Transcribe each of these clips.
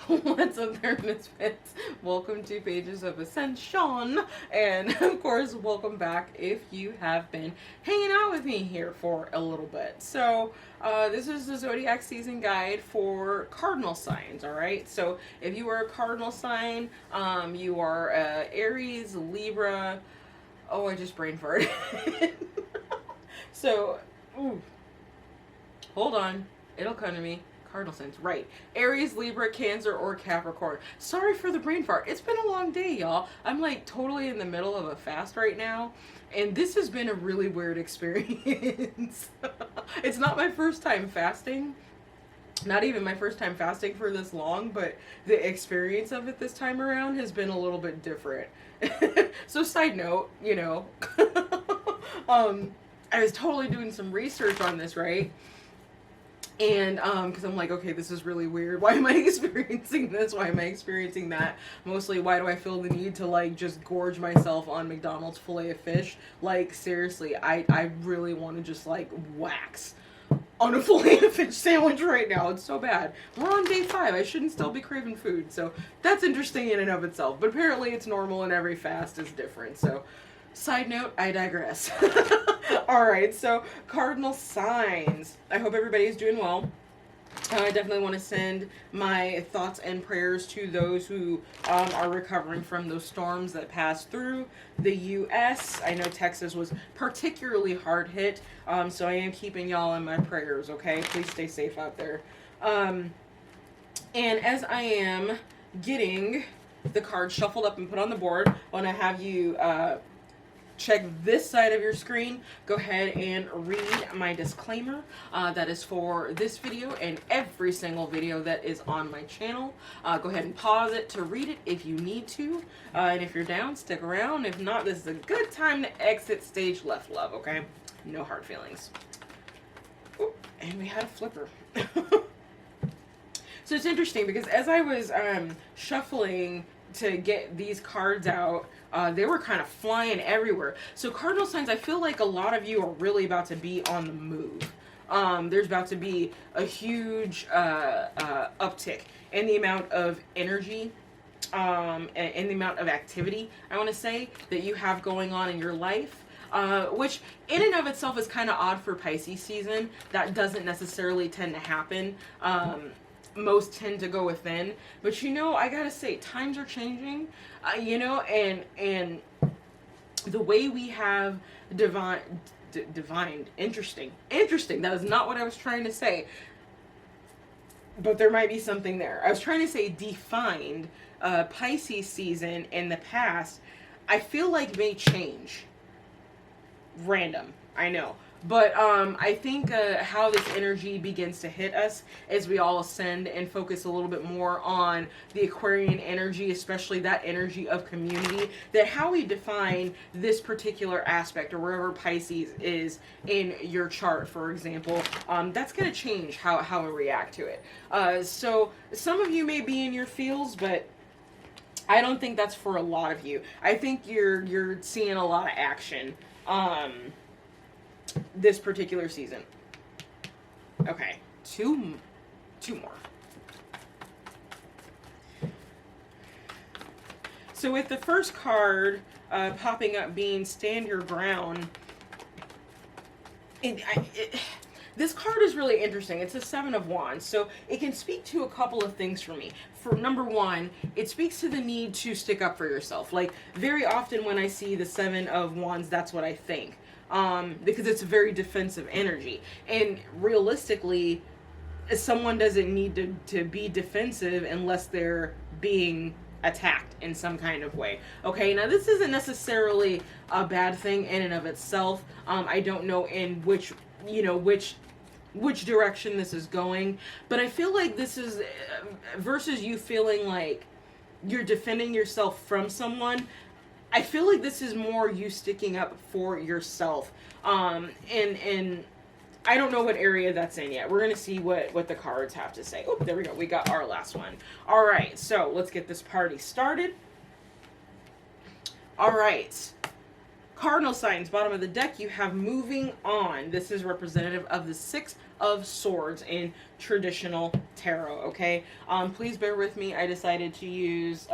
What's up there, Misfits? Welcome to Pages of Ascension. And of course, welcome back if you have been hanging out with me here for a little bit. So, this is the Zodiac season guide for Cardinal Signs, alright? So, if you are a Cardinal sign, you are Aries, Libra. Oh, I just brain farted. So, ooh, hold on. It'll come to me. Cardinal signs, right. Aries, Libra, Cancer, or Capricorn. Sorry for the brain fart. It's been a long day, y'all. I'm like totally in the middle of a fast right now. And this has been a really weird experience. It's not my first time fasting. Not even my first time fasting for this long, but the experience of it this time around has been a little bit different. So side note, you know, I was totally doing some research on this, right? And because I'm like, okay, this is really weird. Why am I experiencing this? Why am I experiencing that? Mostly, why do I feel the need to like just gorge myself on McDonald's filet of fish? Like, seriously, I really want to just like wax on a filet of fish sandwich right now. It's so bad. We're on day 5. I shouldn't still be craving food. So that's interesting in and of itself. But apparently it's normal and every fast is different. So side note, I digress. Alright, so Cardinal Signs. I hope everybody's doing well. I definitely want to send my thoughts and prayers to those who are recovering from those storms that passed through the U.S. I know Texas was particularly hard hit, so I am keeping y'all in my prayers, okay? Please stay safe out there. And as I am getting the cards shuffled up and put on the board, I want to have you check this side of your screen. Go ahead and read my disclaimer. That is for this video and every single video that is on my channel. Go ahead and pause it to read it if you need to. And if you're down, stick around. If not, this is a good time to exit stage left, love, okay? No hard feelings. Ooh, and we had a flipper. So it's interesting because as I was shuffling to get these cards out, they were kind of flying everywhere. So Cardinal Signs, I feel like a lot of you are really about to be on the move. There's about to be a huge uptick in the amount of energy, and in the amount of activity, I want to say, that you have going on in your life. Which in and of itself is kind of odd for Pisces season. That doesn't necessarily tend to happen. Most tend to go within, but you know, I gotta say, times are changing, you know, and the way we have divined, interesting, that is not what I was trying to say, but there might be something there. I was trying to say defined Pisces season in the past, I feel like may change. Random, I know. But I think how this energy begins to hit us as we all ascend and focus a little bit more on the Aquarian energy, especially that energy of community, that how we define this particular aspect or wherever Pisces is in your chart, for example, that's going to change how we react to it. So some of you may be in your feels, but I don't think that's for a lot of you. I think you're seeing a lot of action this particular season. Okay, two more. So with the first card popping up being Stand Your Ground, this card is really interesting. It's a 7 of Wands, so it can speak to a couple of things for me. For number one, it speaks to the need to stick up for yourself. Like, very often when I see the 7 of Wands, that's what I think. Because it's a very defensive energy. And realistically, someone doesn't need to be defensive unless they're being attacked in some kind of way. Okay, now this isn't necessarily a bad thing in and of itself. I don't know in which direction this is going, but I feel like this is versus you feeling like you're defending yourself from someone. I feel like this is more you sticking up for yourself. And I don't know what area that's in yet. We're going to see what the cards have to say. Oh, there we go. We got our last one. All right, so let's get this party started. All right. Cardinal signs, bottom of the deck, you have moving on. This is representative of the Six of Swords in traditional tarot, okay? Please bear with me. I decided to use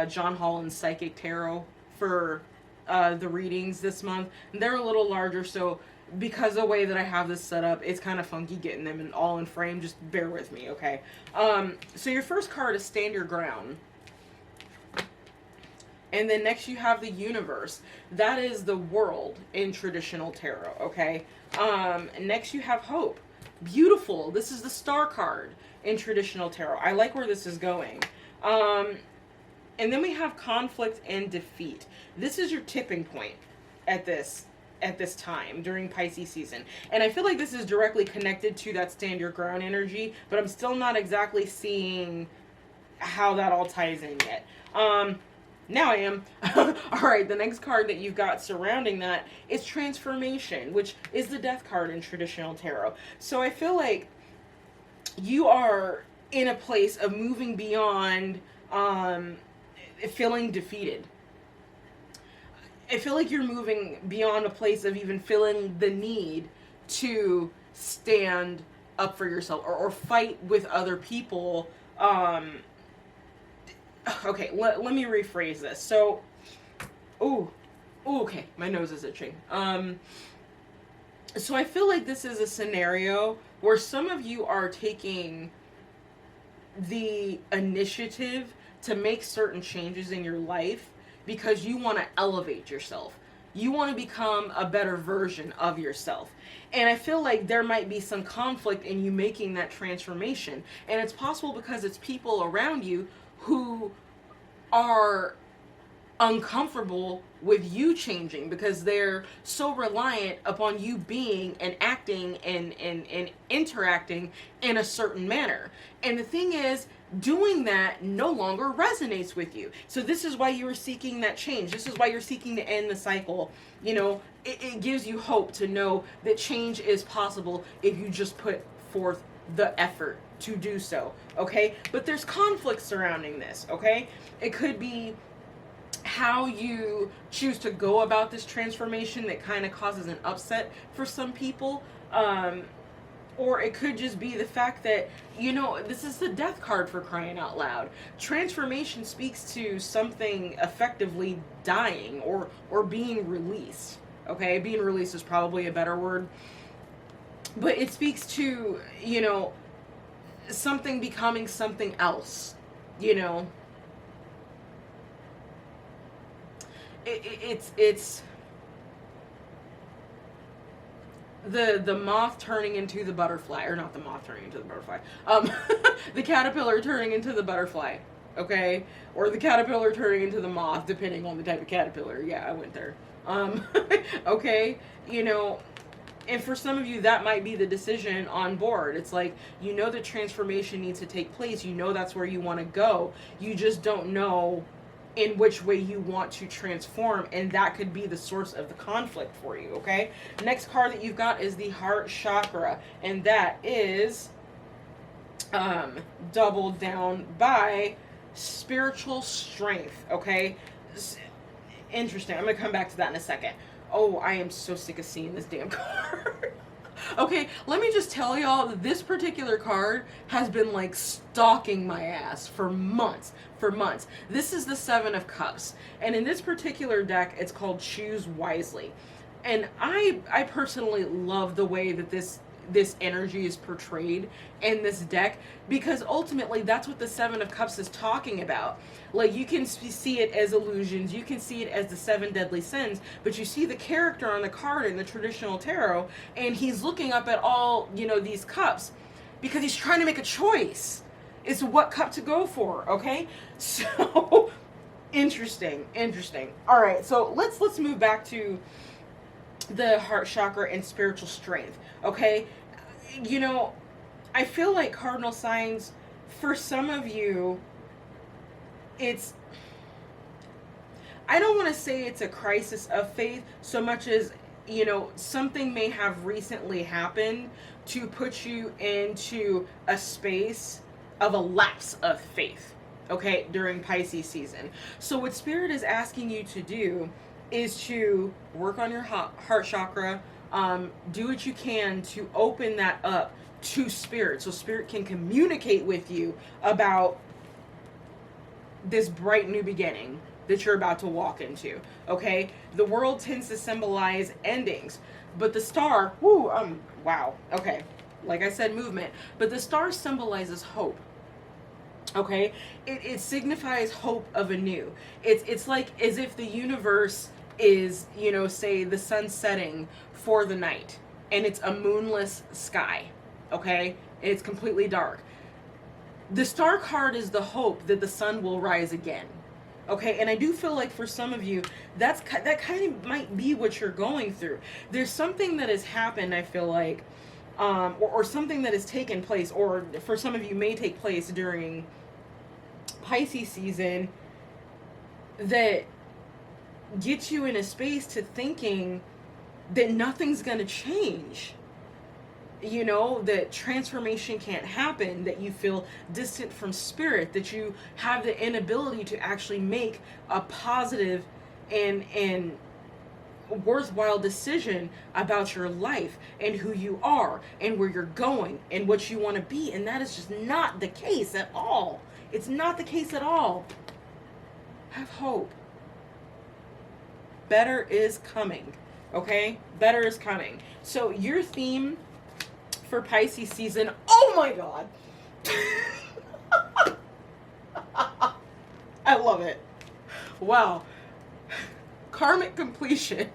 John Holland's Psychic Tarot for the readings this month. And they're a little larger, so because of the way that I have this set up, it's kind of funky getting them all in frame. Just bear with me, okay? So your first card is Stand Your Ground. And then next you have the Universe. That is the world in traditional tarot, okay? Next you have Hope. Beautiful. This is the Star card in traditional tarot. I like where this is going. And then we have Conflict and Defeat. This is your tipping point at this time during Pisces season. And I feel like this is directly connected to that Stand Your Ground energy, but I'm still not exactly seeing how that all ties in yet. Now I am. All right, the next card that you've got surrounding that is Transformation, which is the Death card in traditional tarot. So I feel like you are in a place of moving beyond feeling defeated. I feel like you're moving beyond a place of even feeling the need to stand up for yourself or fight with other people. Okay, let me rephrase this. So, okay, my nose is itching. So I feel like this is a scenario where some of you are taking the initiative to make certain changes in your life because you want to elevate yourself. You want to become a better version of yourself. And I feel like there might be some conflict in you making that transformation. And it's possible because it's people around you who are uncomfortable with you changing because they're so reliant upon you being and acting and interacting in a certain manner. And the thing is, doing that no longer resonates with you. So this is why you are seeking that change. This is why you're seeking to end the cycle. You know, it gives you hope to know that change is possible if you just put forth the effort to do so, okay? But there's conflict surrounding this, okay? It could be how you choose to go about this transformation that kind of causes an upset for some people. Or it could just be the fact that, you know, this is the Death card, for crying out loud. Transformation speaks to something effectively dying or being released, okay? Being released is probably a better word. But it speaks to, you know, something becoming something else, you know. It's the moth turning into the butterfly, or not the moth turning into the butterfly, the caterpillar turning into the butterfly, okay, or the caterpillar turning into the moth, depending on the type of caterpillar. Yeah, I went there. Okay, you know. And for some of you, that might be the decision on board. It's like, you know, the transformation needs to take place. You know that's where you want to go. You just don't know in which way you want to transform. And that could be the source of the conflict for you, okay? Next card that you've got is the Heart Chakra. And that is doubled down by Spiritual Strength, okay? Interesting. I'm going to come back to that in a second. Oh, I am so sick of seeing this damn card. Okay, let me just tell y'all that this particular card has been like stalking my ass for months. This is the Seven of Cups. And in this particular deck, it's called Choose Wisely. And I personally love the way that this energy is portrayed in this deck, because ultimately that's what the Seven of Cups is talking about. Like, you can see it as illusions, you can see it as the seven deadly sins, but you see the character on the card in the traditional tarot, and he's looking up at all, you know, these cups because he's trying to make a choice as to what cup to go for, okay? So interesting. All right, so let's move back to the Heart Chakra and Spiritual Strength, okay? You know, I feel like Cardinal Signs, for some of you, I don't want to say it's a crisis of faith so much as, you know, something may have recently happened to put you into a space of a lapse of faith, okay, during Pisces season. So what Spirit is asking you to do is to work on your heart chakra. Do what you can to open that up to spirit, so spirit can communicate with you about this bright new beginning that you're about to walk into. Okay, the world tends to symbolize endings, but the star, wow, okay, like I said, movement, but the star symbolizes hope. Okay, it signifies hope of a new. It's like as if the universe is, you know, say the sun setting for the night, and it's a moonless sky. Okay, it's completely dark. The star card is the hope that the sun will rise again. Okay, and I do feel like for some of you, that kind of might be what you're going through. There's something that has happened, I feel like, or something that has taken place, or for some of you may take place during Pisces season, that gets you in a space to thinking that nothing's going to change. You know, that transformation can't happen, that you feel distant from spirit, that you have the inability to actually make a positive and worthwhile decision about your life and who you are and where you're going and what you want to be. And that is just not the case at all. It's not the case at all. Have hope. Better is coming. Okay? Better is coming. So your theme for Pisces season, oh my god. I love it. Wow. Karmic completion.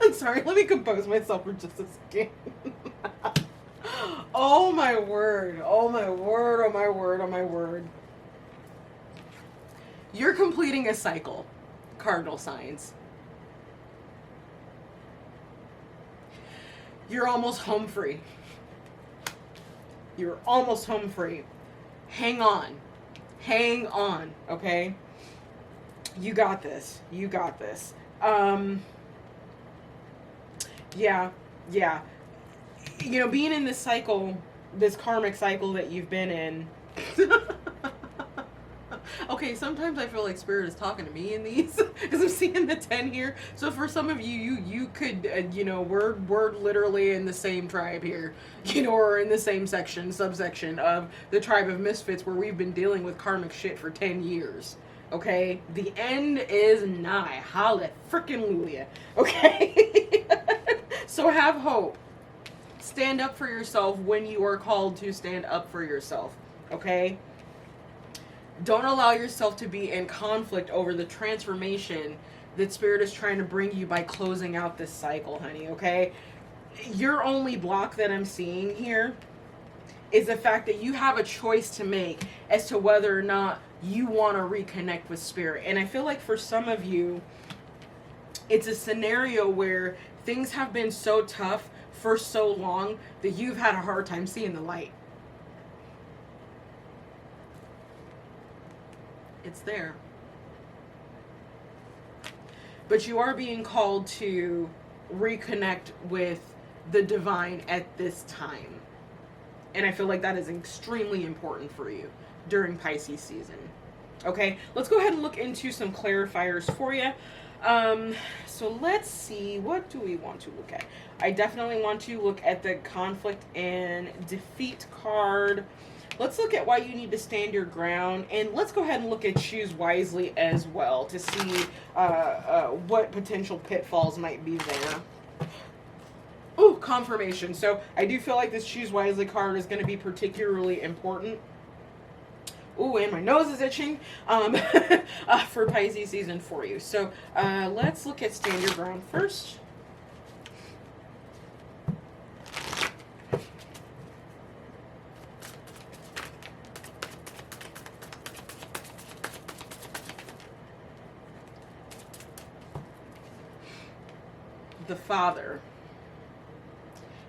I'm sorry, let me compose myself for just a second. Oh my word. Oh my word. Oh my word. Oh my word. You're completing a cycle, Cardinal Signs. You're almost home free. You're almost home free. Hang on. Hang on, okay? You got this. You got this. Yeah. You know, being in this cycle, this karmic cycle that you've been in. Okay, sometimes I feel like spirit is talking to me in these because I'm seeing the 10 here. So for some of you could, you know, we're literally in the same tribe here, you know, or in the same subsection of the tribe of misfits where we've been dealing with karmic shit for 10 years. Okay, the end is nigh. Holla frickin' Lulia. Okay, so have hope. Stand up for yourself when you are called to stand up for yourself. Okay. Don't allow yourself to be in conflict over the transformation that spirit is trying to bring you by closing out this cycle, honey, okay? Your only block that I'm seeing here is the fact that you have a choice to make as to whether or not you want to reconnect with spirit. And I feel like for some of you, it's a scenario where things have been so tough for so long that you've had a hard time seeing the light. It's there. But you are being called to reconnect with the divine at this time. And I feel like that is extremely important for you during Pisces season. Okay, let's go ahead and look into some clarifiers for you. So let's see, what do we want to look at? I definitely want to look at the conflict and defeat card. Let's look at why you need to stand your ground, and let's go ahead and look at choose wisely as well to see what potential pitfalls might be there. Ooh, confirmation. So I do feel like this choose wisely card is going to be particularly important. Ooh, and my nose is itching for Pisces season for you. So let's look at stand your ground first. The Father.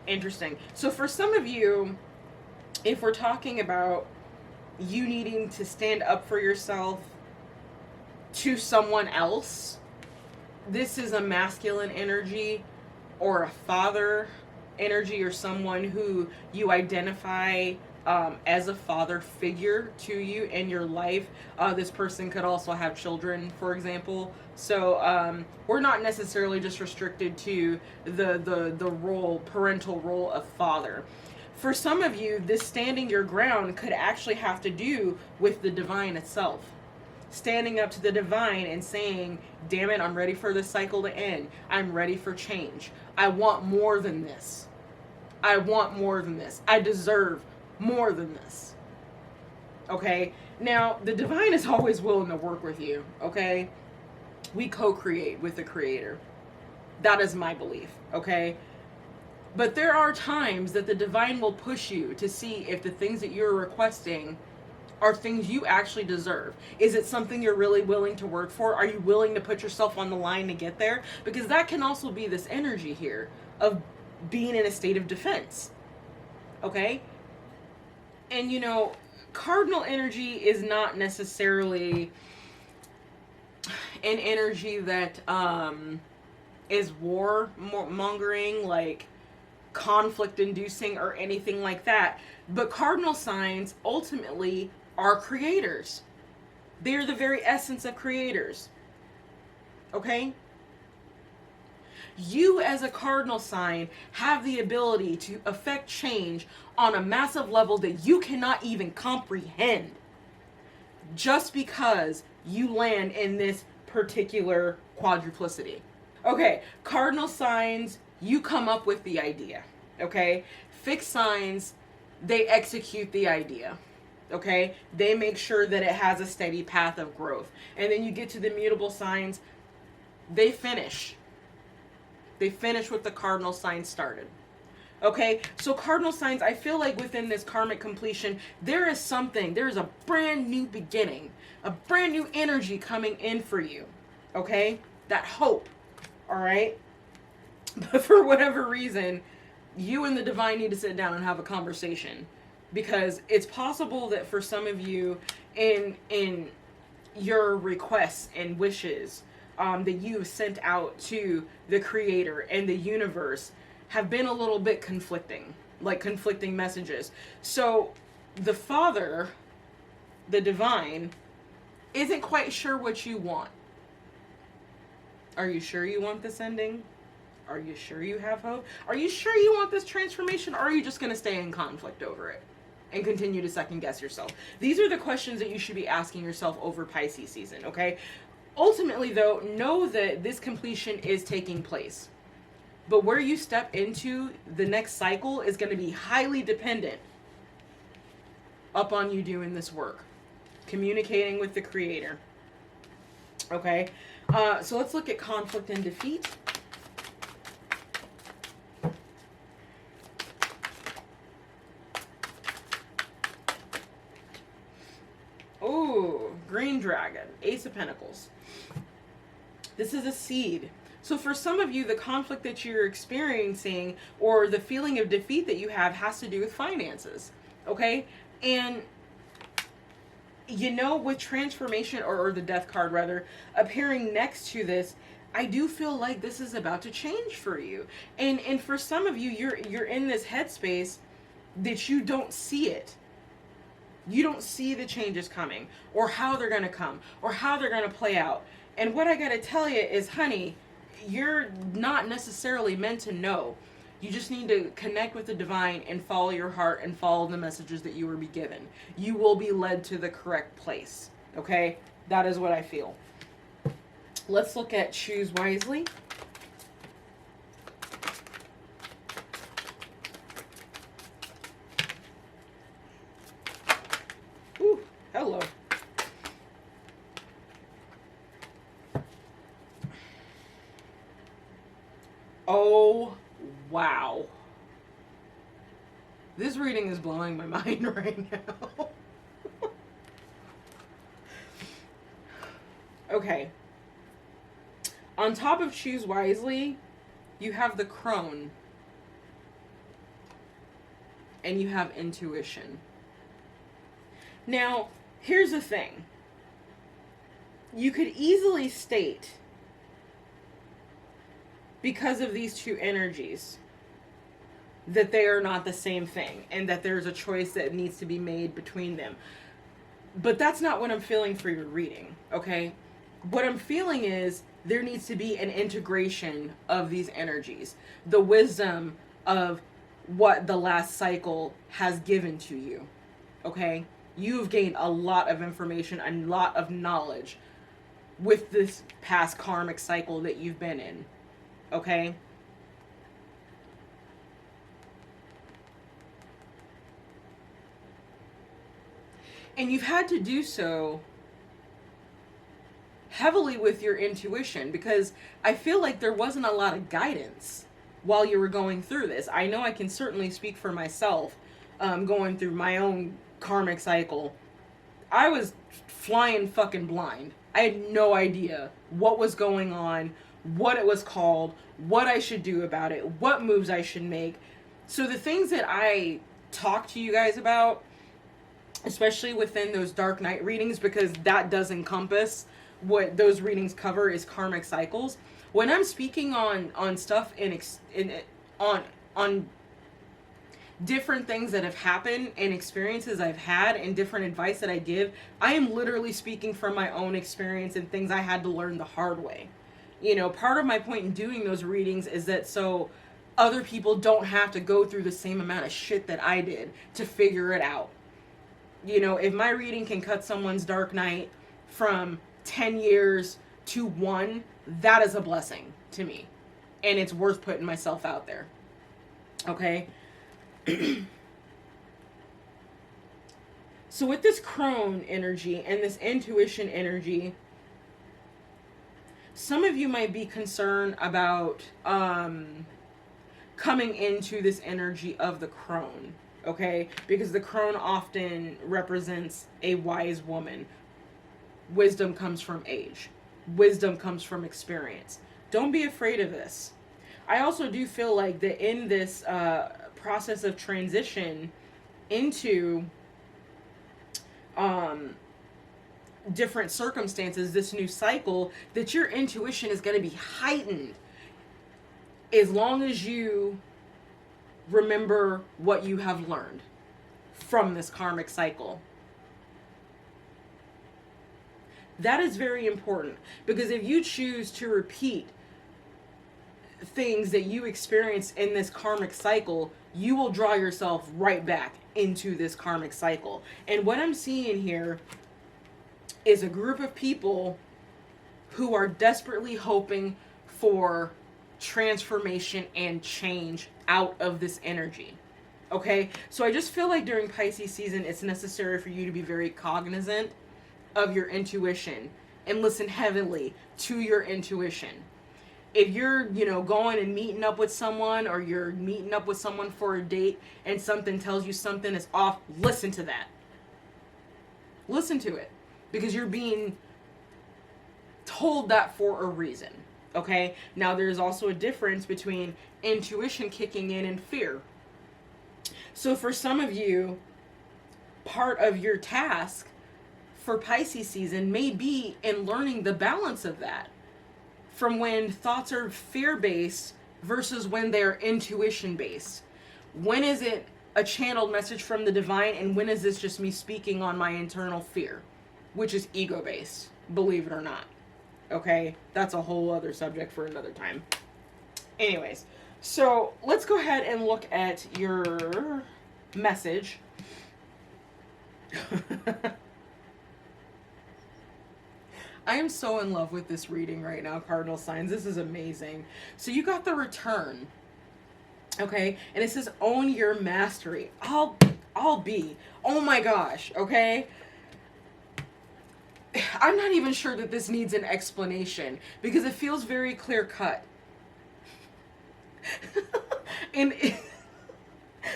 Interesting. So for some of you, if we're talking about you needing to stand up for yourself to someone else, this is a masculine energy or a father energy or someone who you identify as a father figure to you in your life. This person could also have children, for example. So we're not necessarily just restricted to the role, parental role of father. For some of you, this standing your ground could actually have to do with the divine itself. Standing up to the divine and saying, damn it, I'm ready for this cycle to end. I'm ready for change. I want more than this. I want more than this. I deserve more than this. Okay? Now, the divine is always willing to work with you. Okay? We co-create with the creator. That is my belief. Okay? But there are times that the divine will push you to see if the things that you're requesting are things you actually deserve. Is it something you're really willing to work for? Are you willing to put yourself on the line to get there? Because that can also be this energy here of being in a state of defense. Okay? And you know, cardinal energy is not necessarily an energy that is war mongering, like conflict inducing or anything like that. But cardinal signs ultimately are creators. They're the very essence of creators. Okay? You as a cardinal sign have the ability to affect change on a massive level that you cannot even comprehend, just because you land in this particular quadruplicity. Okay, cardinal signs, you come up with the idea. Okay? Fixed signs, they execute the idea. Okay? They make sure that it has a steady path of growth. And then you get to the mutable signs, they finish. They finish what the cardinal sign started. Okay? So cardinal signs, I feel like within this karmic completion, there is a brand new beginning, a brand new energy coming in for you. Okay? That hope. All right? But for whatever reason, you and the divine need to sit down and have a conversation. Because it's possible that for some of you, in your requests and wishes that you've sent out to the creator and the universe have been a little bit conflicting, like conflicting messages. So the Father, the divine, isn't quite sure what you want. Are you sure you want this ending? Are you sure you have hope? Are you sure you want this transformation? Or are you just going to stay in conflict over it and continue to second guess yourself? These are the questions that you should be asking yourself over Pisces season, okay? Ultimately, though, know that this completion is taking place. But where you step into the next cycle is going to be highly dependent upon you doing this work. Communicating with the creator. Okay? So let's look at conflict and defeat. Oh, green dragon, Ace of Pentacles. This is a seed. So for some of you, the conflict that you're experiencing or the feeling of defeat that you have has to do with finances. Okay? And you know, with transformation or the death card rather, appearing next to this, I do feel like this is about to change for you. And for some of you, you're in this headspace that you don't see it. You don't see the changes coming, or how they're going to come, or how they're going to play out. And what I got to tell you is, honey, you're not necessarily meant to know. You just need to connect with the divine and follow your heart and follow the messages that you will be given. You will be led to the correct place. Okay? That is what I feel. Let's look at choose wisely. Ooh, hello. Oh, wow. This reading is blowing my mind right now. Okay. On top of choose wisely, you have the crone. And you have intuition. Now, here's the thing. You could easily state, because of these two energies, that they are not the same thing and that there's a choice that needs to be made between them. But that's not what I'm feeling for your reading, okay? What I'm feeling is there needs to be an integration of these energies. The wisdom of what the last cycle has given to you, okay? You've gained a lot of information, a lot of knowledge with this past karmic cycle that you've been in, okay? And you've had to do so heavily with your intuition, because I feel like there wasn't a lot of guidance while you were going through this. I know I can certainly speak for myself, going through my own karmic cycle. I was flying fucking blind. I had no idea what was going on, what it was called, what I should do about it, what moves I should make. So the things that I talk to you guys about, especially within those dark night readings, because that does encompass what those readings cover, is karmic cycles. When I'm speaking on stuff on different things that have happened and experiences I've had and different advice that I give, I am literally speaking from my own experience and things I had to learn the hard way. You know, part of my point in doing those readings is that so other people don't have to go through the same amount of shit that I did to figure it out. You know, if my reading can cut someone's dark night from 10 years to 1, that is a blessing to me. And it's worth putting myself out there. Okay? So with this crone energy and this intuition energy, some of you might be concerned about coming into this energy of the crone. Okay? Because the crone often represents a wise woman. Wisdom comes from age. Wisdom comes from experience. Don't be afraid of this. I also do feel like that in this process of transition into different circumstances, this new cycle, that your intuition is going to be heightened as long as you remember what you have learned from this karmic cycle. That is very important, because if you choose to repeat things that you experienced in this karmic cycle, you will draw yourself right back into this karmic cycle. And what I'm seeing here is a group of people who are desperately hoping for transformation and change out of this energy. Okay? So I just feel like during Pisces season, it's necessary for you to be very cognizant of your intuition and listen heavily to your intuition. If you're, going and meeting up with someone, or you're meeting up with someone for a date and something tells you something is off, listen to that. Listen to it, because you're being told that for a reason. Okay? Now, there's also a difference between intuition kicking in and fear. So for some of you, part of your task for Pisces season may be in learning the balance of that, from when thoughts are fear-based versus when they're intuition-based. When is it a channeled message from the divine, and when is this just me speaking on my internal fear, which is ego-based, believe it or not. Okay? That's a whole other subject for another time. Anyways, so let's go ahead and look at your message. I am so in love with this reading right now, Cardinal Signs. This is amazing. So you got the Return. Okay? And it says, own your mastery. I'll be. Oh my gosh. Okay? I'm not even sure that this needs an explanation, because it feels very clear cut. And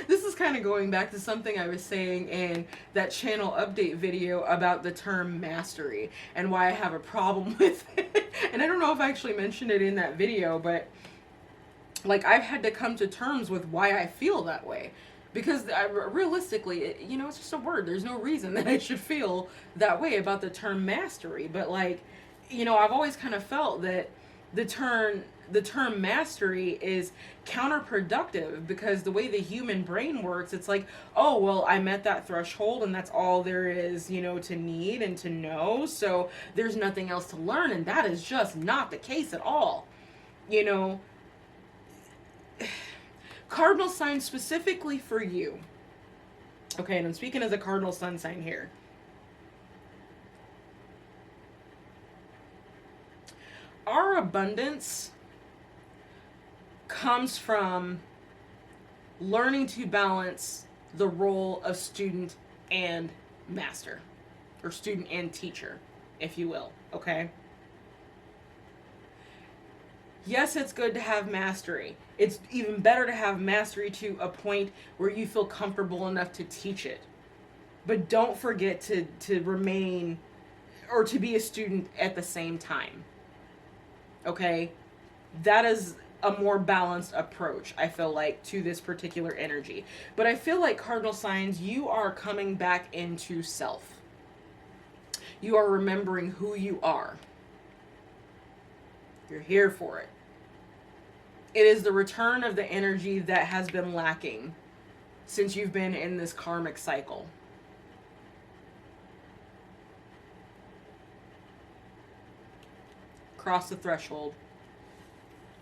this is kind of going back to something I was saying in that channel update video about the term mastery and why I have a problem with it. And I don't know if I actually mentioned it in that video, but like, I've had to come to terms with why I feel that way. Because realistically, it's just a word. There's no reason that I should feel that way about the term mastery. But like, I've always kind of felt that the term the term mastery is counterproductive, because the way the human brain works, it's like, oh, well, I met that threshold and that's all there is, you know, to need and to know. So there's nothing else to learn. And that is just not the case at all. You know, cardinal sign specifically for you. Okay, and I'm speaking as a cardinal sun sign here. Our abundance comes from learning to balance the role of student and master, or student and teacher, if you will, okay? Yes, it's good to have mastery. It's even better to have mastery to a point where you feel comfortable enough to teach it. But don't forget to remain, or to be a student at the same time. Okay? That is a more balanced approach, I feel like, to this particular energy. But I feel like, cardinal signs, you are coming back into self. You are remembering who you are. You're here for it. It is the return of the energy that has been lacking since you've been in this karmic cycle. Cross the threshold.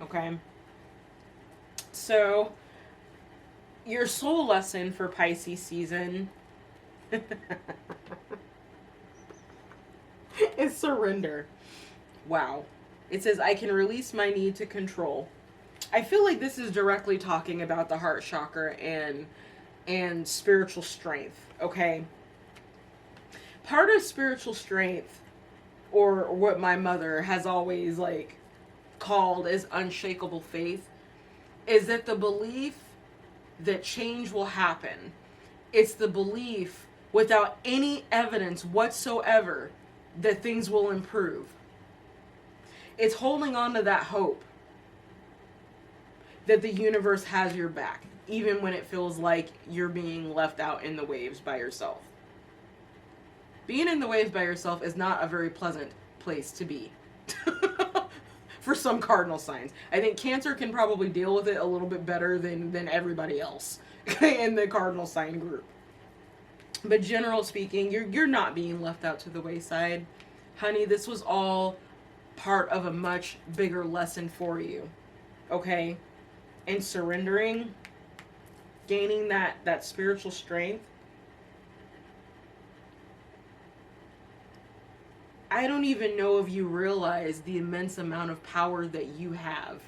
Okay? So, your soul lesson for Pisces season is surrender. Wow. It says, I can release my need to control. I feel like this is directly talking about the heart chakra and spiritual strength, okay? Part of spiritual strength, or what my mother has always like called as unshakable faith, is that the belief that change will happen. It's the belief without any evidence whatsoever that things will improve. It's holding on to that hope that the universe has your back, even when it feels like you're being left out in the waves by yourself. Being in the waves by yourself is not a very pleasant place to be. For some cardinal signs. I think Cancer can probably deal with it a little bit better than everybody else in the cardinal sign group. But general speaking, you're not being left out to the wayside. Honey, this was all part of a much bigger lesson for you. Okay? And surrendering, gaining that spiritual strength. I don't even know if you realize the immense amount of power that you have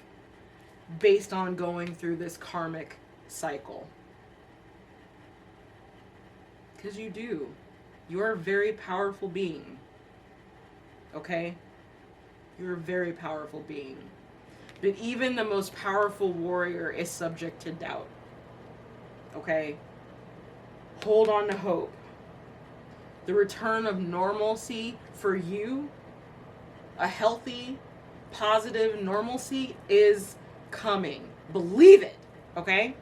based on going through this karmic cycle. Because you do. You're a very powerful being. Okay? You're a very powerful being. But even the most powerful warrior is subject to doubt. Okay? Hold on to hope. The return of normalcy for you, a healthy, positive normalcy, is coming. Believe it. Okay?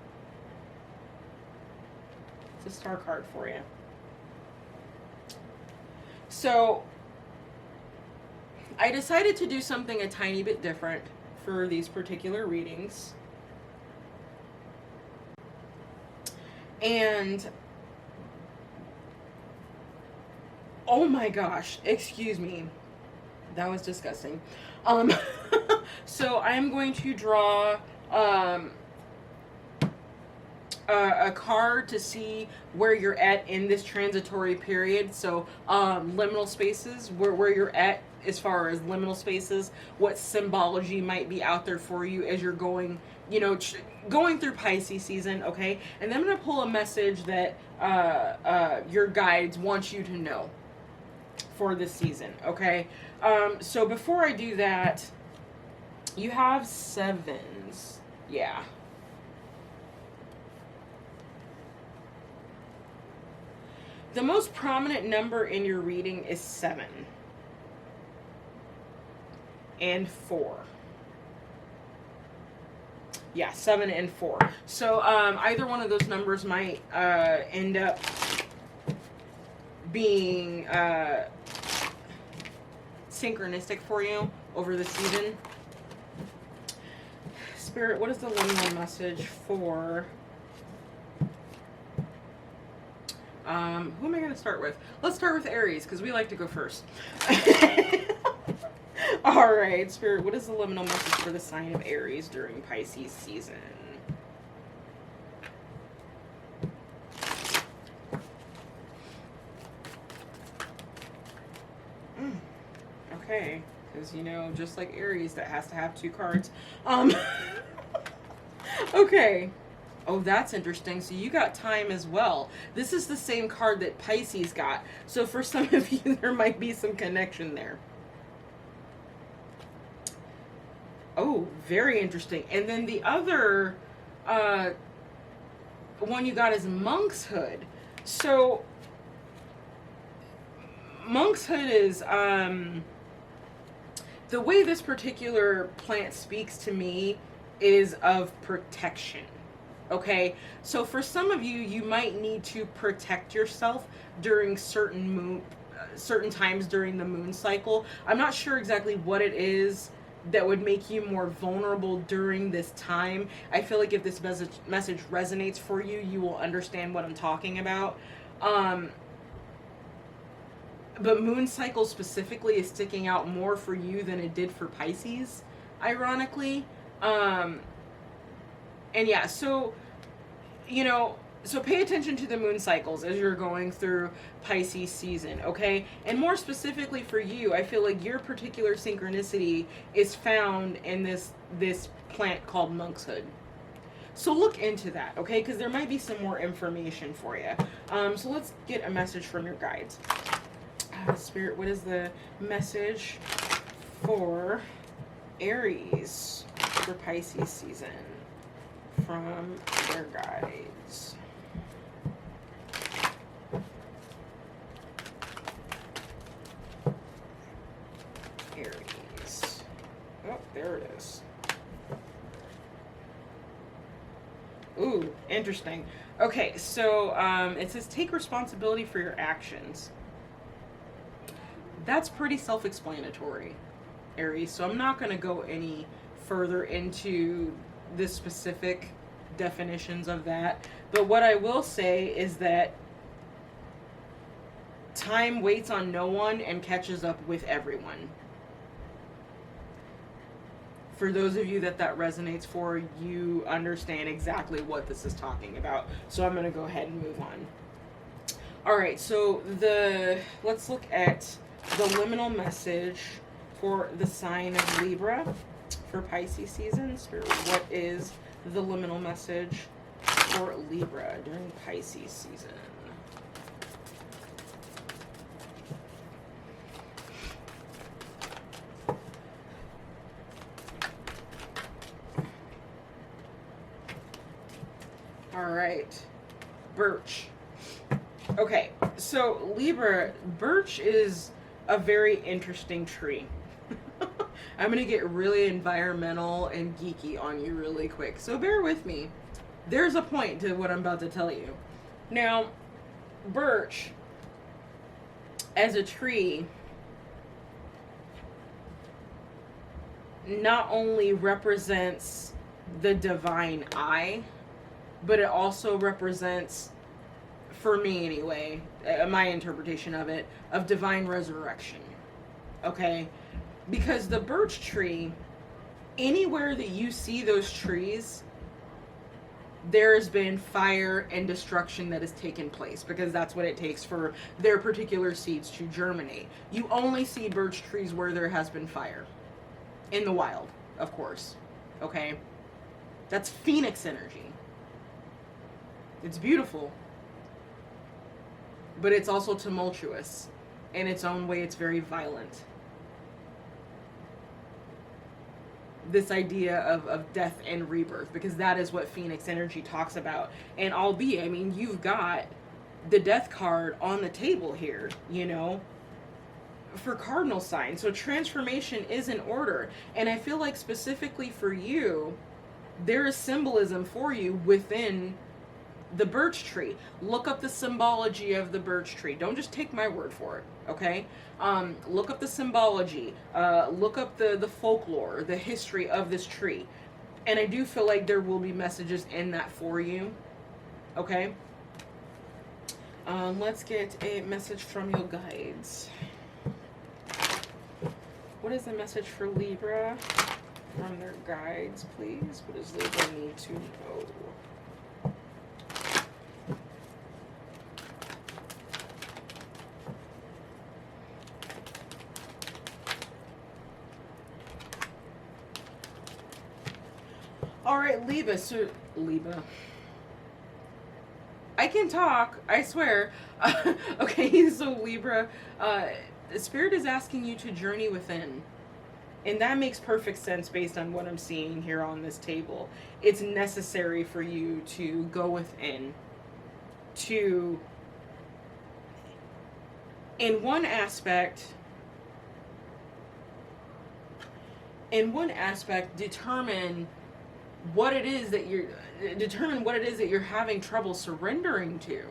It's a star card for you. So, I decided to do something a tiny bit different for these particular readings. And oh my gosh, excuse me. That was disgusting. So I'm going to draw a card to see where you're at in this transitory period. So liminal spaces, where you're at as far as liminal spaces, what symbology might be out there for you as you're going, you know, going through Pisces season, okay? And then I'm going to pull a message that your guides want you to know for this season, okay? So before I do that, you have sevens. Yeah. The most prominent number in your reading is 7 and 4. Yeah, 7 and 4. So either one of those numbers might end up being synchronistic for you over the season. Spirit, what is the liminal message for... who am I going to start with? Let's start with Aries, because we like to go first. All right, Spirit, what is the liminal message for the sign of Aries during Pisces season? Okay, because, you know, just like Aries, that has to have 2 cards. Okay. Oh, that's interesting. So you got time as well. This is the same card that Pisces got. So for some of you, there might be some connection there. Oh, very interesting. And then the other one you got is monkshood. So monkshood is the way this particular plant speaks to me is of protection. Okay, so for some of you, you might need to protect yourself during certain times during the moon cycle. I'm not sure exactly what it is that would make you more vulnerable during this time. I feel like if this message resonates for you, you will understand what I'm talking about. But moon cycle specifically is sticking out more for you than it did for Pisces, ironically. And yeah, so, you know, so pay attention to the moon cycles as you're going through Pisces season, okay? And more specifically for you, I feel like your particular synchronicity is found in this plant called monkshood. So look into that, okay? Because there might be some more information for you. So let's get a message from your guides. Spirit, what is the message for Aries for Pisces season from their guides? Aries. Oh, there it is. Ooh, interesting. Okay, so it says take responsibility for your actions. That's pretty self-explanatory, Aries. So I'm not going to go any further into the specific definitions of that. But what I will say is that time waits on no one and catches up with everyone. For those of you that resonates for, you understand exactly what this is talking about. So I'm going to go ahead and move on. All right, so let's look at the liminal message for the sign of Libra for Pisces season. Spirit, what is the liminal message for Libra during Pisces season? All right, birch. Okay, so Libra, birch is a very interesting tree. I'm going to get really environmental and geeky on you really quick, so bear with me. There's a point to what I'm about to tell you. Now, birch, as a tree, not only represents the divine eye, but it also represents, for me anyway, my interpretation of it, of divine resurrection. Okay? Because the birch tree, anywhere that you see those trees, there has been fire and destruction that has taken place, because that's what it takes for their particular seeds to germinate. You only see birch trees where there has been fire. In the wild, of course. Okay? That's phoenix energy. It's beautiful. But it's also tumultuous. In its own way, it's very violent. This idea of death and rebirth, because that is what Phoenix energy talks about. And albeit, I mean, you've got the death card on the table here, you know, for Cardinal Signs. So transformation is in order. And I feel like specifically for you, there is symbolism for you within the birch tree. Look up the symbology of the birch tree. Don't just take my word for it, okay? Look up the symbology. Look up the folklore, the history of this tree. And I do feel like there will be messages in that for you. Okay? Let's get a message from your guides. What is the message for Libra from their guides, please? What does Libra need to know? All right, Libra. So, Libra. I can talk, I swear. Okay, so Libra, Spirit is asking you to journey within. And that makes perfect sense based on what I'm seeing here on this table. It's necessary for you to go within. To, in one aspect, determine what it is that you're having trouble surrendering to.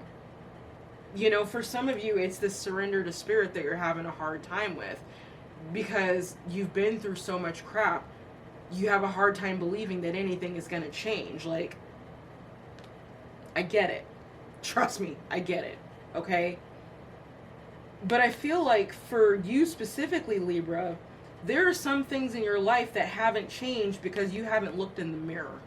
You know, for some of you, it's this surrender to spirit that you're having a hard time with, because you've been through so much crap. You have a hard time believing that anything is going to change. Like, I get it. Trust me, I get it. Okay? But I feel like for you specifically, Libra, there are some things in your life that haven't changed because you haven't looked in the mirror.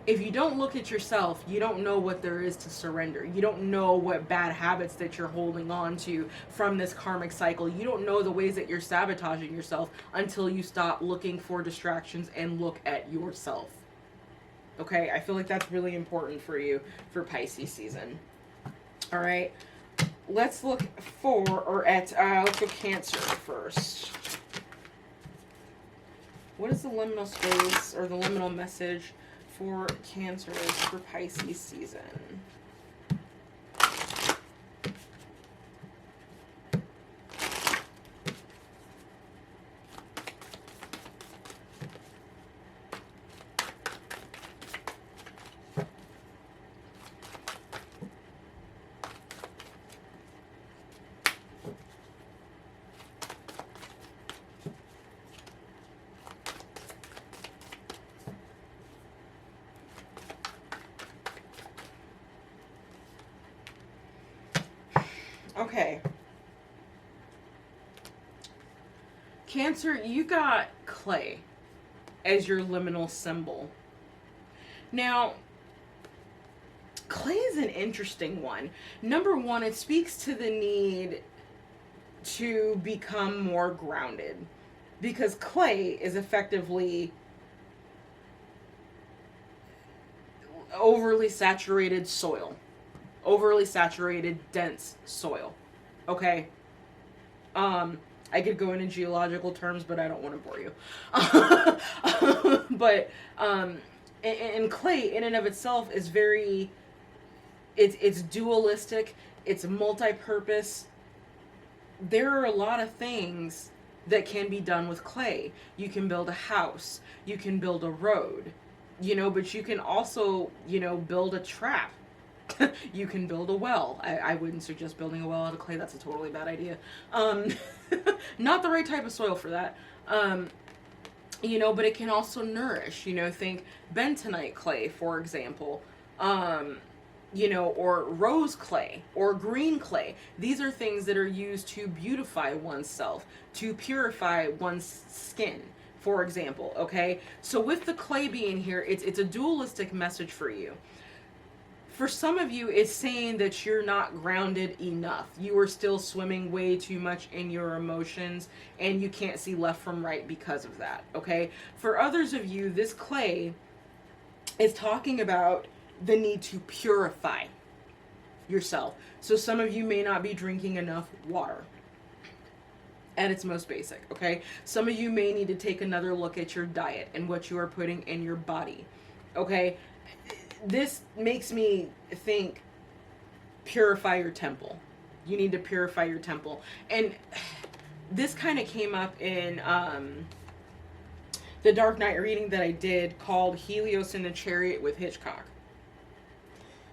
If you don't look at yourself, you don't know what there is to surrender. You don't know what bad habits that you're holding on to from this karmic cycle. You don't know the ways that you're sabotaging yourself until you stop looking for distractions and look at yourself. Okay, I feel like that's really important for you for Pisces season. All right. Let's look let's go Cancer first. What is the liminal space or the liminal message for Cancer for Pisces season? Okay. Cancer, you got clay as your liminal symbol. Now, clay is an interesting one. Number one, it speaks to the need to become more grounded, because clay is effectively overly saturated soil. Overly saturated, dense soil. Okay? I could go into geological terms, but I don't want to bore you. But, and clay in and of itself is very, it's dualistic, it's multi-purpose. There are a lot of things that can be done with clay. You can build a house, you can build a road, you know, but you can also, you know, build a trap. You can build a well. I wouldn't suggest building a well out of clay. That's a totally bad idea. Not the right type of soil for that. You know, but it can also nourish. You know, think bentonite clay, for example. You know, or rose clay or green clay. These are things that are used to beautify oneself, to purify one's skin, for example. Okay? So with the clay being here, it's a dualistic message for you. For some of you, it's saying that you're not grounded enough. You are still swimming way too much in your emotions, and you can't see left from right because of that, okay? For others of you, this clay is talking about the need to purify yourself. So some of you may not be drinking enough water at its most basic, okay? Some of you may need to take another look at your diet and what you are putting in your body, okay? This makes me think purify your temple. You need to purify your temple. And this kind of came up in the Dark Knight reading that I did called Helios in the Chariot with Hitchcock.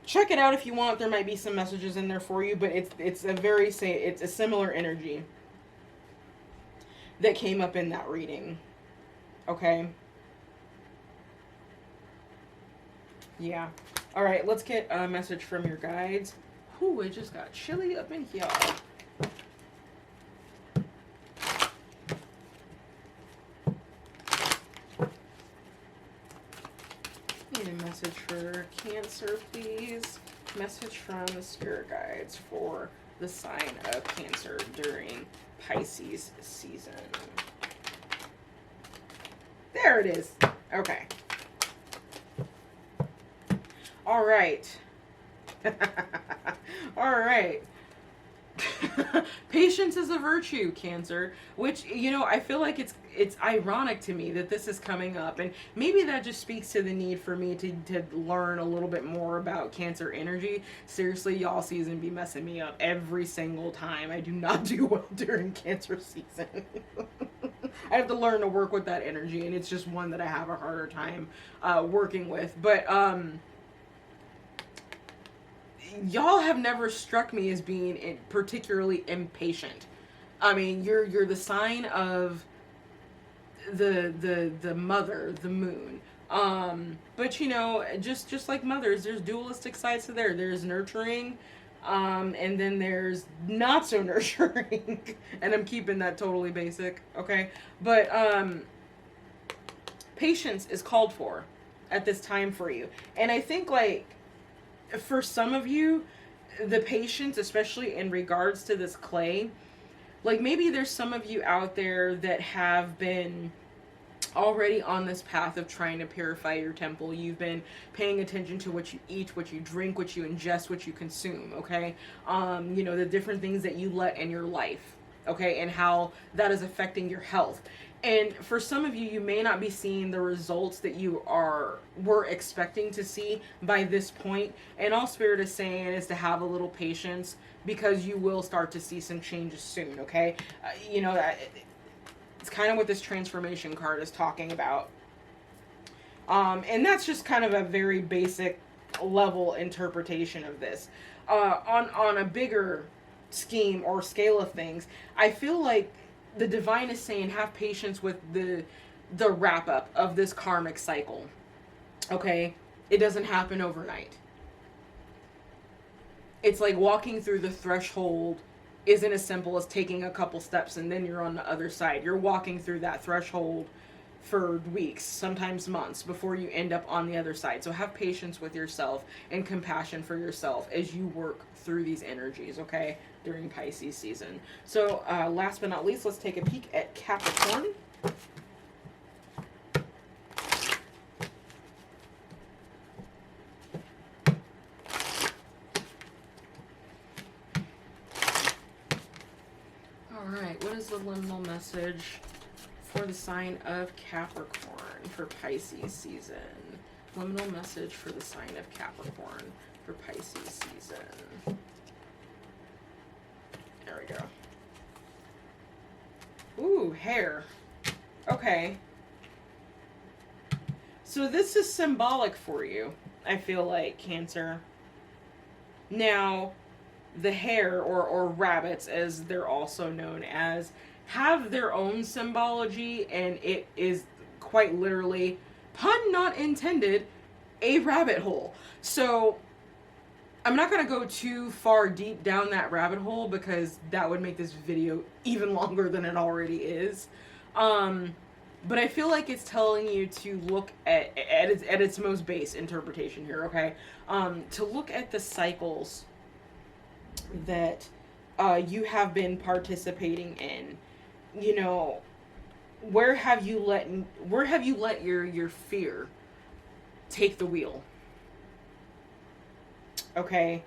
Check it out if you want. There might be some messages in there for you, but it's a similar energy that came up in that reading. Okay. Yeah. All right, let's get a message from your guides. Ooh, it just got chilly up in here. Need a message for Cancer, please. Message from the spirit guides for the sign of Cancer during Pisces season. There it is. Okay. All right. All right. Patience is a virtue, Cancer, which, you know, I feel like it's ironic to me that this is coming up, and maybe that just speaks to the need for me to learn a little bit more about Cancer energy. Seriously, y'all, season be messing me up every single time. I do not do well during Cancer season. I have to learn to work with that energy, and it's just one that I have a harder time working with. But y'all have never struck me as being particularly impatient. I mean, you're the sign of the mother, the moon. But you know, just like mothers, there's dualistic sides to there. There's nurturing, and then there's not so nurturing. And I'm keeping that totally basic, okay? But patience is called for at this time for you. And I think, like, for some of you, the patience, especially in regards to this clay, like maybe there's some of you out there that have been already on this path of trying to purify your temple. You've been paying attention to what you eat, what you drink, what you ingest, what you consume, okay? You know, the different things that you let in your life, okay? And how that is affecting your health. And for some of you, you may not be seeing the results that you were expecting to see by this point. And all Spirit is saying is to have a little patience, because you will start to see some changes soon, okay? You know, it's kind of what this transformation card is talking about. And that's just kind of a very basic level interpretation of this. On a bigger scheme or scale of things, I feel like the divine is saying have patience with the wrap up of this karmic cycle. Okay? It doesn't happen overnight. It's like walking through the threshold isn't as simple as taking a couple steps and then you're on the other side. You're walking through that threshold for weeks, sometimes months, before you end up on the other side. So have patience with yourself and compassion for yourself as you work through these energies, okay, during Pisces season. So last but not least, let's take a peek at Capricorn. All right, what is the liminal message for the sign of Capricorn for Pisces season? Liminal message for the sign of Capricorn for Pisces season. There we go. Ooh, hair. Okay. So this is symbolic for you, I feel like, Cancer. Now, the hare, or rabbits, as they're also known as, have their own symbology, and it is quite literally, pun not intended, a rabbit hole. So I'm not going to go too far deep down that rabbit hole, because that would make this video even longer than it already is. But I feel like it's telling you to look at its most base interpretation here, okay? To look at the cycles that you have been participating in. You know, where have you let your fear take the wheel? Okay?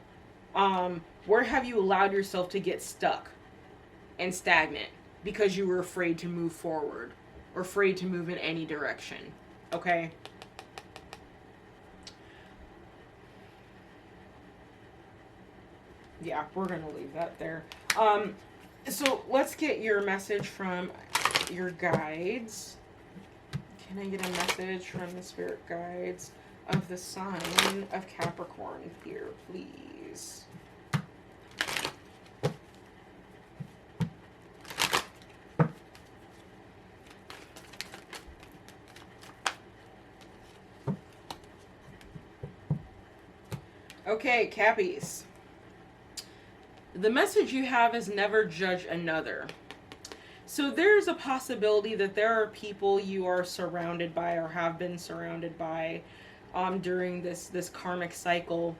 Where have you allowed yourself to get stuck and stagnant because you were afraid to move forward or afraid to move in any direction? Okay? Yeah, we're going to leave that there. So let's get your message from your guides. Can I get a message from the spirit guides of the sign of Capricorn here, please? Okay, Cappies. The message you have is never judge another. So there's a possibility that there are people you are surrounded by or have been surrounded by during this karmic cycle,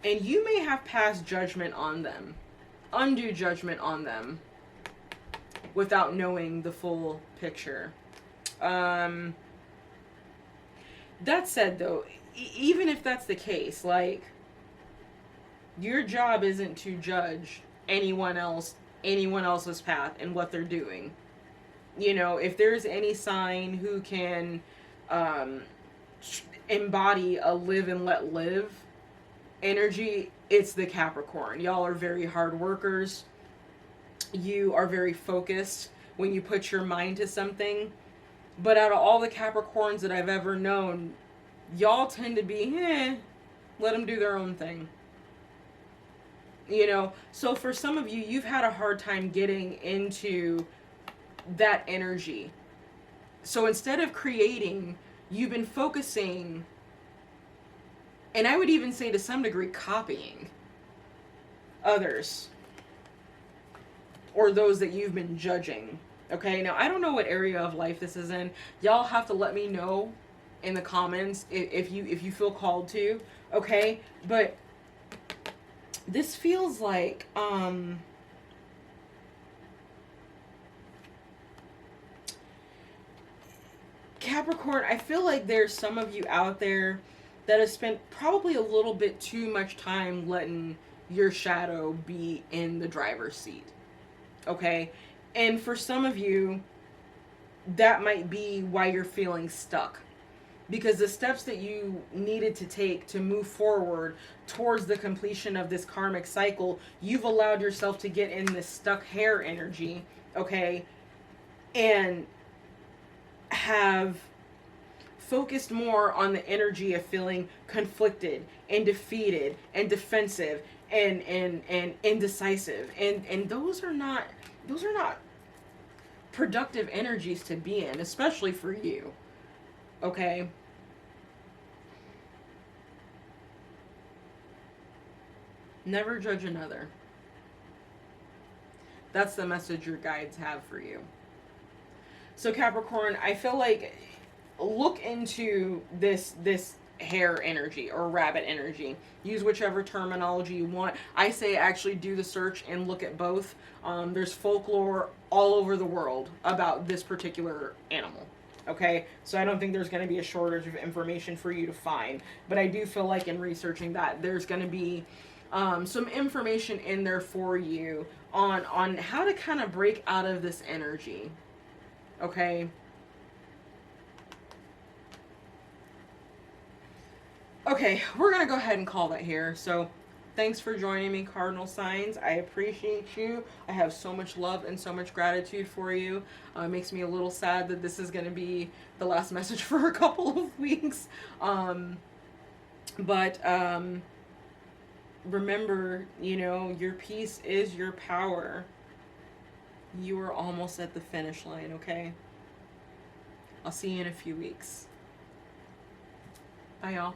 and you may have passed judgment on them, undue judgment on them, without knowing the full picture. That said, though, even if that's the case, like, your job isn't to judge anyone else's path and what they're doing. You know, if there's any sign who can embody a live and let live energy, it's the Capricorn. Y'all are very hard workers. You are very focused when you put your mind to something. But out of all the Capricorns that I've ever known, y'all tend to be, let them do their own thing. You know, so for some of you, you've had a hard time getting into that energy. So instead of creating, you've been focusing, and I would even say to some degree, copying others or those that you've been judging. Okay, now I don't know what area of life this is in. Y'all have to let me know in the comments if you feel called to. Okay, but this feels like Capricorn, I feel like there's some of you out there that have spent probably a little bit too much time letting your shadow be in the driver's seat. Okay? And for some of you, that might be why you're feeling stuck. Because the steps that you needed to take to move forward towards the completion of this karmic cycle, you've allowed yourself to get in this stuck hair energy, okay? And have focused more on the energy of feeling conflicted and defeated and defensive and indecisive. And those are not productive energies to be in, especially for you. Okay? Never judge another. That's the message your guides have for you. So Capricorn, I feel like look into this hare energy or rabbit energy. Use whichever terminology you want. I say actually do the search and look at both. There's folklore all over the world about this particular animal. Okay, so I don't think there's going to be a shortage of information for you to find. But I do feel like in researching that, there's going to be some information in there for you on how to kind of break out of this energy. Okay. Okay, we're going to go ahead and call that here. So thanks for joining me, Cardinal Signs. I appreciate you. I have so much love and so much gratitude for you. It makes me a little sad that this is going to be the last message for a couple of weeks. But remember, you know, your peace is your power. You are almost at the finish line, okay? I'll see you in a few weeks. Bye, y'all.